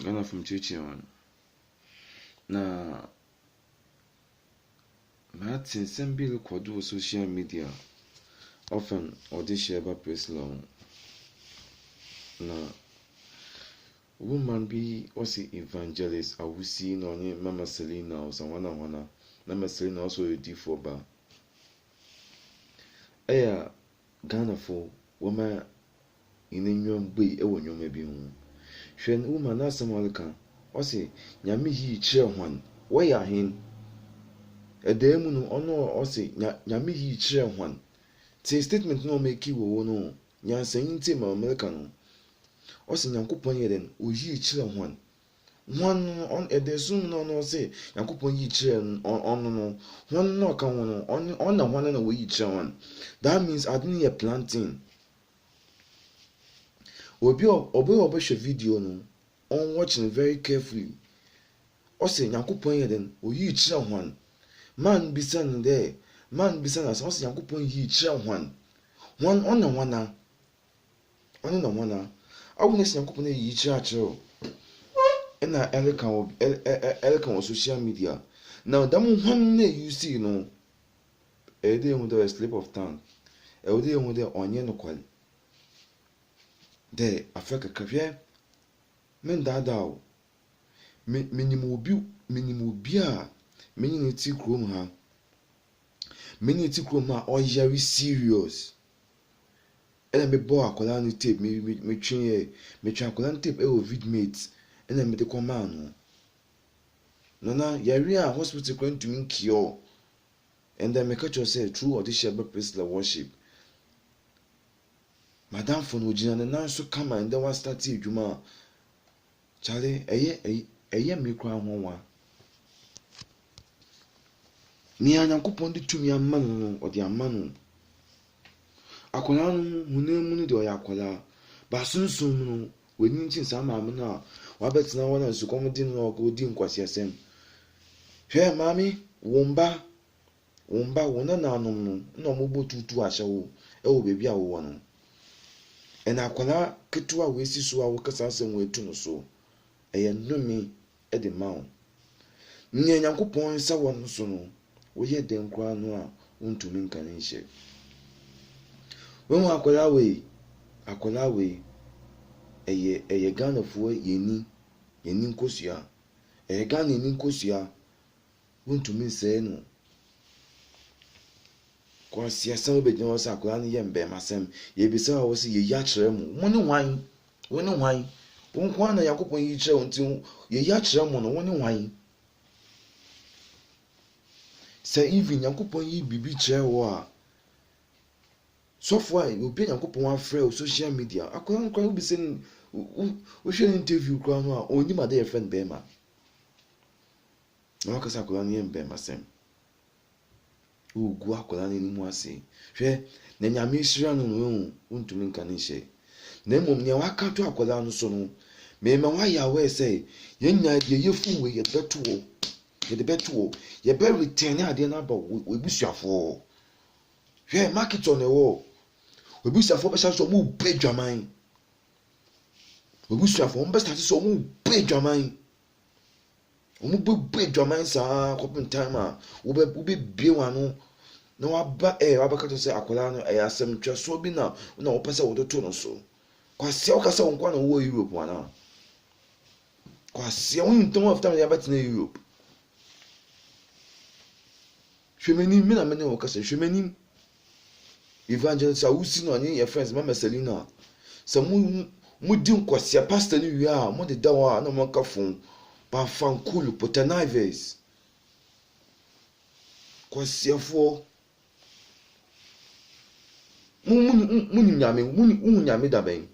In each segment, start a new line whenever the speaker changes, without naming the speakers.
Ghana from Chichi on. Na Martin Sembi record social media often or this share about press law. Na woman be also evangelist. I will see no Mama Selena or someone. Mama Selena also a D4 bar. Aya Ghana for woman in a new way, a woman may be home. Shen woman as someone can. I say, Yami he chair one. Why are him? A demon or no, or say, Yami he chair one. Say statement no make you no. Yan saying Tim American. Or say Yankupon yeden, will ye chair one. One on a de soon no say, Yankupon ye chair on no. One no can on the one and away each one. That means I didn't a planting. Obi video no. On watching very carefully. Or say Yankupon yeden, will ye chair one. Man be standing there. Man be standing as also Yankupon ye chair one. One on the one now. On the one now. I wouldn't say Yankupon ye chair. And I Elkan on social media. Now, that one you see, you know, a day with a slip of tongue, a day with the onion qual. There, I felt a caviar. Men dadao. Minimum beer, meaning tea chrome ha. Many tea chrome ha, all very serious. And I may boy a colony tape, me train a colony tape, vid mates. And then me the command. Nana, Yaria hospital going to mean cure. And then make yourself true or this shepherd priestly worship. Madame Fonogina and now so come and then one start to Juma. Charlie, a year me cry one. Ni an coupon to me a man or the amano. Akolano, who name do Yakola, but soon we need some amana. Wabet na wana sukomodi no go din kwasi asem. Hwe mami, womba wona na anom no mo botutu ahye wo. E wo bebi a wo wono. E na akwala ketua we si so a wo kasa asem we tu no so. E ye nnumi e de mawo. Nya Nyankopon sa wono so no. Wo ye den kwa no a wontumi nkan nhye. When akwala we eye Ghana for yeni nkosua eye Ghana yeni nkosua wontumi say no kwa siasa obedin wasa akora ne yembe masem ye bisa wo se ye ya kire mu woni hwan wonkwa na Yakobon yi kire wonti ye ya kire mu no woni hwan say even Yakobon yi bibi kire wo a so far obi Yakobon wa frɛ social media akora nkwa obi say we should interview Grandma only my dear friend Bema. No, because I could only Bema same. Who go up any more say, Share, then ya miss run to me can say. Name near I can't talk with Anson. May my why away say, young ye fool with your bed to woe. Get the bed to woe. Ye better return at the number we wish you for. Share, mark it on the wall. We wish you for so move page your mind. We wish you for best at so move page your mind. Page your mind, sir. Open timer. We be one. No, I say, Acolano, I ask them just so be now. No, pass out the tone so. Quasi Ocasa on one over Europe one. Quasi only don't have time about in Europe. She may need many occasions. She may need evangelists. I will see on your friends, Mamma Selina. Some Mudim Quasia Pastor New Year, Monday Dawa, no more phone. Parfum cool, potanives. Quasia for Munyami Dabe.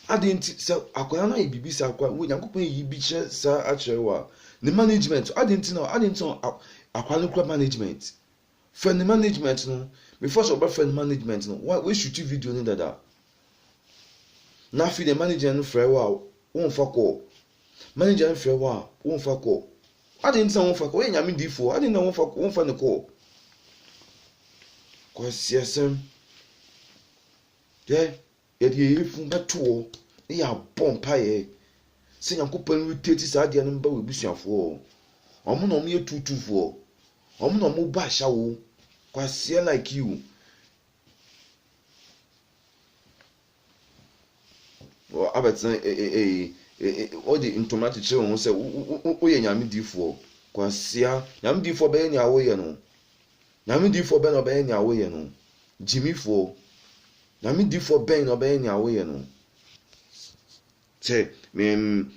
I didn't sell Aquana Bibis Aqua, we don't pay ye beaches, sir, at Chewa. The management, I didn't know Aquanucra management. Friend management, no, before so friend management, no, what we should you video in that. Now, feed the manager and farewell, won't fuck all. Manager and farewell, won't fuck all. I didn't say one fuck, when I mean D4, I didn't know one fuck, won't find the call. Cause yes, yeah, yet ye from that tour, ya bom paye se Nyankopɔn witeti saa de no mba we busuafo omo na omo ye tutufo omo na omo ba hya wo kwase like you o abetan o de intomati che won se o ye nyame difo kwase nyame difo be nya wo ye no nyame difo be no be nya wo ye no jimifo nyame difo be no be nya wo ye no che me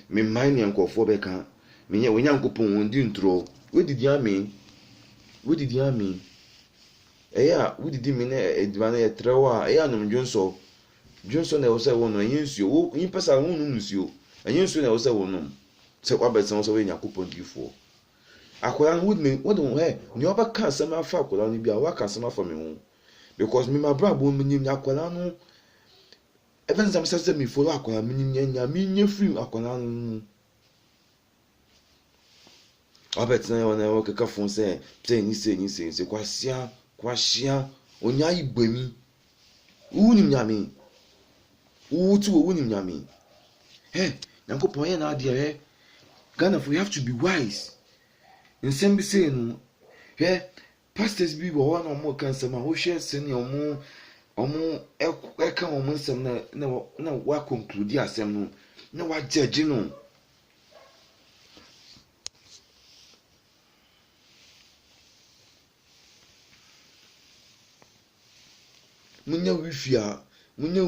mind yankofo be kan me nya Nyankopɔn won di ntro we didi ami eya we didi me na edibana ye trewa eya no dwonso na wo se wo no yensuo wo yin pesa wo no nsuo yensuo na wo se wo no se kwa besan so we Nyankopɔn difo akola no wo de ni oba kan se ma fa akola no bia wa kan se ma fa me ho because me ma brabo me nim akola no even some say me follow akola me nim nya me nya free akola no abetan wona wo keka fon se ni se kwahia onya igbemi unim nyame utu unim nyame Nyankopɔn ye na ade Ghana for you have to be wise in some be say no pastors bi wo na mo kan sama wo hwe se ne omo eka omo nsem na wa conclude asem no na wa judge no munya wifia na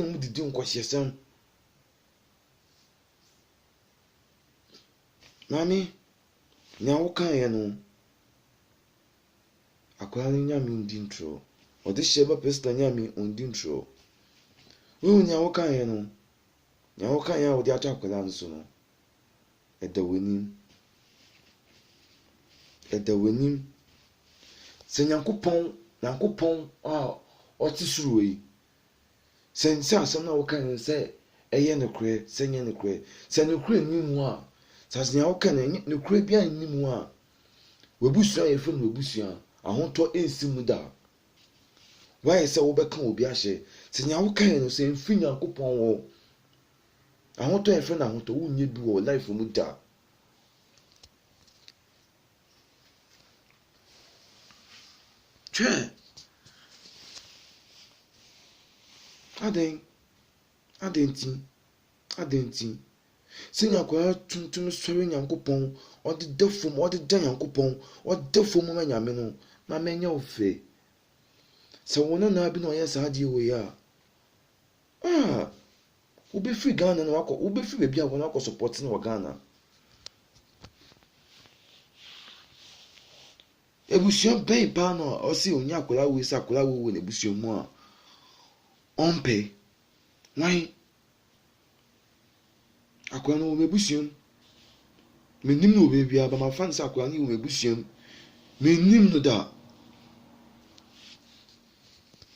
mudidi nkwasiasam mami nya wo kan ye no akwala nya mi ndi ntro odi sheba pesta nya mi ndi ntro wo nya wo kan ye no nya wo kan ya odi acha akwala nso no edawenim se Nyankopɔn ɔte suru yi sense asɛm na wokan sɛ ɛyɛ ne kure sɛ nyɛ ne kure sɛ ne kure ni mu a sasenya wokan ne kure bia ni mu a wabusua yɛ fam wabusua ahotɔ ensi mu da why sɛ wobɛka obi ahyɛ sɛ nya wokan no sɛ mfi Nyankopɔn wɔ ahotɔ yɛ fam ahotɔ wo nye bi wɔ life mu da twa adenti senya kwa tuntum sori Nyankopɔn ɔde defom ɔde da Nyankopɔn ɔde defom ma nyame no ma menya ofe sɛ wona na bi na ɔyɛ saa de wo ya ube free Ghana na wakɔ ube free baabi a wɔn akɔ support na wɔ Ghana ebusua bɛn pa na ɔsi onya akola wo sa akola wo na ebusua mu a ɔmpe why akola no ebusua menim no baabi a ba ma fan sa akola no ebusua menim no da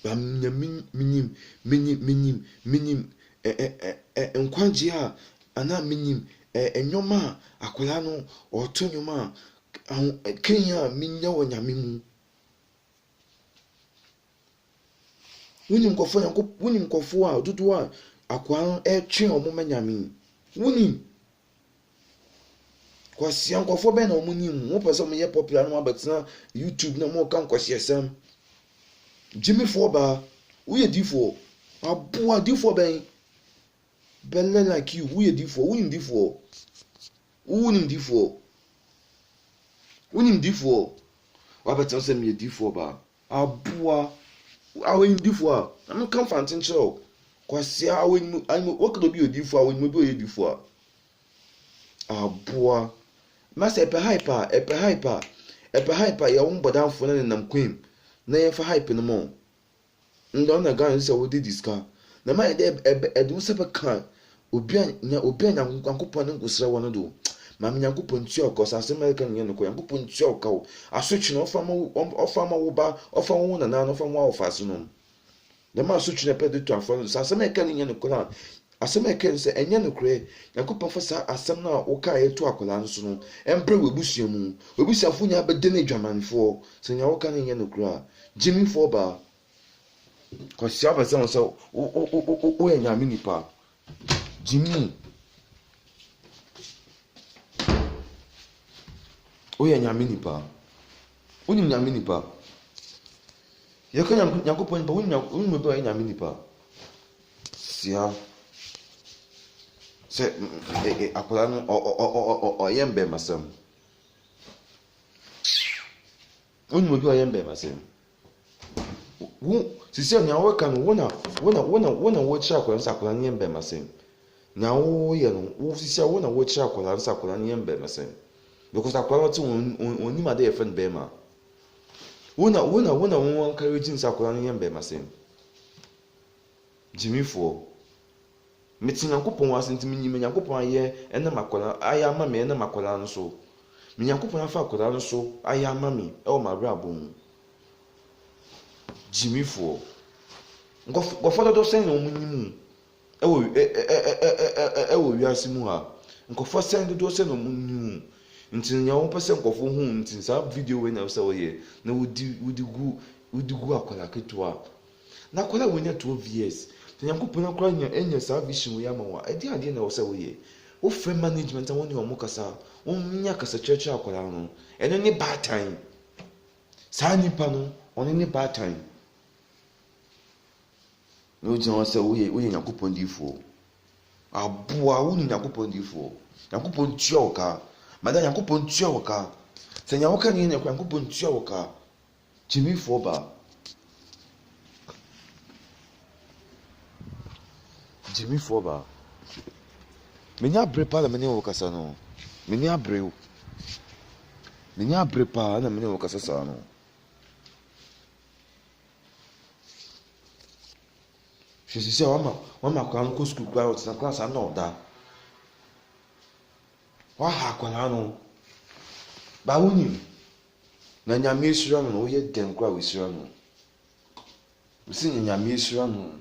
ba menim nkwaje a ana menim enyoma akola no ɔto nyoma Kenya minya wo nyame mu wonim kofo a dodo a akwa etwe omo manyame wonim kwasi ankofo be na omo nim wo pese mo ye popular no abetina YouTube na mo kan kwasi esem Jimmy Foba wo ye difo aboa difo ben belle like you wo ye difo wonim difo wabetin se me difo ba aboa awen difo a am kan fantin show kwasi awen wo bi odifo awen mo bi oyedifo aboa masa epe hyper ya won bodanfo na nam kwem na ye fa hype no mo ndo na gan se wo di diska na ma de edu se be kan obi anya Nyankopɔn ngusra wono do ma Nyankopɔn ntua ko sase America nye no ko Nyankopɔn ntua ko asotwe no ofama wo ba ofa wo na na ofa wo afaso no de ma asotwe na pede to afo sase America nye no ko na asem eken se enye no kure Nyankopɔn fa sa asem na wo ka ye to akola nso no empre webusua mu webusuafo nya be de na dwamanfo se nya wo ka nye no kure Jimmy Foba Because you have a son, so, oh, and Yamini pa. Jimmy, oh, and Yamini pa. Unim Yamini pa. You can't Yaku point, but when you buy Yamini pa. Sia. Say, Apolano or Yembe, Massam. When you buy Yembe, Massam. Sisi na waka no wona wochi akwara nsakora ne yembe masem na wo ye no wo sisi wona wochi akwara nsakora ne yembe masem because akwara ti oni ma dey friend be ma wona won encourage nsakora ne yembe masem jimifo metin Yankopon wasinti minyime Yankopon aye ene makwara aya ma me ene makwara nso me Yankopon afa akwara nso aya ma me e o ma bra bom Jimmy for go for do send no munyimu e wo wiase mu ha nko for send do send no munyimu ntin nya wo pese nko for hu ntin sa video we na so ye na wudi gu akwala ketwa na akwala we nya 12 years nya ko pona kwa nya sa vision we ama wa ade ade na wo so ye wo frame management an woni omo kasa wo nya kasa church akwala no eno ni bad time sa nipa no oni ni bad time no jina se wo ye Yankopon difo aboa wo ni Yankopon difo Yankopon tua oka mada Yankopon tua oka se nya woka ni Yankopon tua oka Jimmy fo ba menya brepa la menya woka sa no menya brepa na menya woka sa no je suis wama kwa nko school kwa o tina class na oda wa ha kwa no ba woni na nyame esura no ye den kwa wisura no usi nyame esura no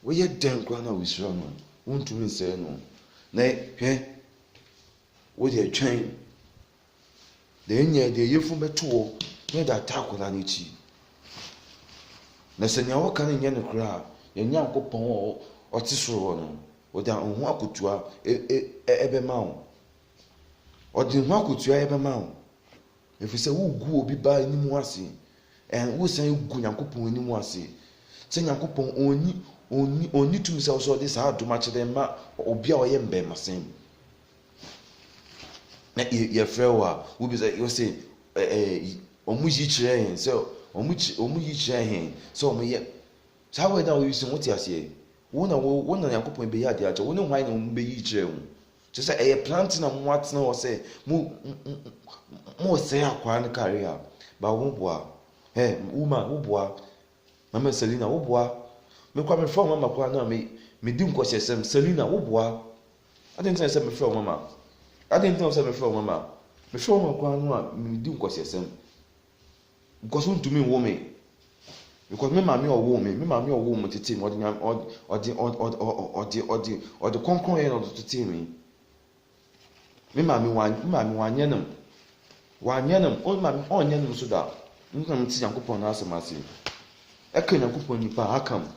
wo ye den kwa na wisura no wontumi nse no na hwe wo de twen de nye de yefu beto ne da takola ni chi na senya wo kan nye ne kura Yankopon o ti soro no o da ohun akutua ebe ma wo o di ohun akutua ebe ma wo efise wo gu obi ba ni mu ase en wo san gu Yankopon ni mu ase se Yankopon oni tumi se so de sa adoma chede ma obi a oye mbe masen na ye frewa wo bi say you say omu yi chire hen so omu yi chire hen so omu ye sa we da wo yusin wo ti ase wo na Yankopon be ya de acha wo ne hwan na omu be yi chire wo so say plant na mo atena wo say mo say akwa ne career ba wo boa woman wo boa mama Selina wo boa me kwa me from mama kwa na me di nkwosesem Selina wo boa adin say me from mama adin say me from mama me from mama kwa no me di nkwosesem because won to me wo me because me mama owo mo tete mo odi konkon ye no tete me mama wanyenem o mama onyenem so da nkan ti Yankopon na asemase eka Yankopon nipa akam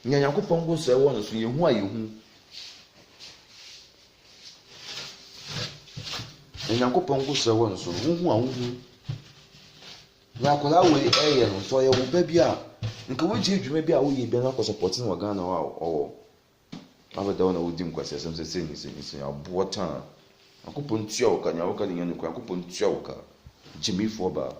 nya Yankopon go so e wo no so yehu ayehu Yankopon go so e wo no so hu ahu na akola we eye no so ye wo ba bia nka wo je dwuma bia wo ye bia na ko support na Ghana wa owo abada wona wo dim kwase sem se ni abota Yankopon tua wo ka nya wo ka ni Yankopon tua wo ka Jimmy Foba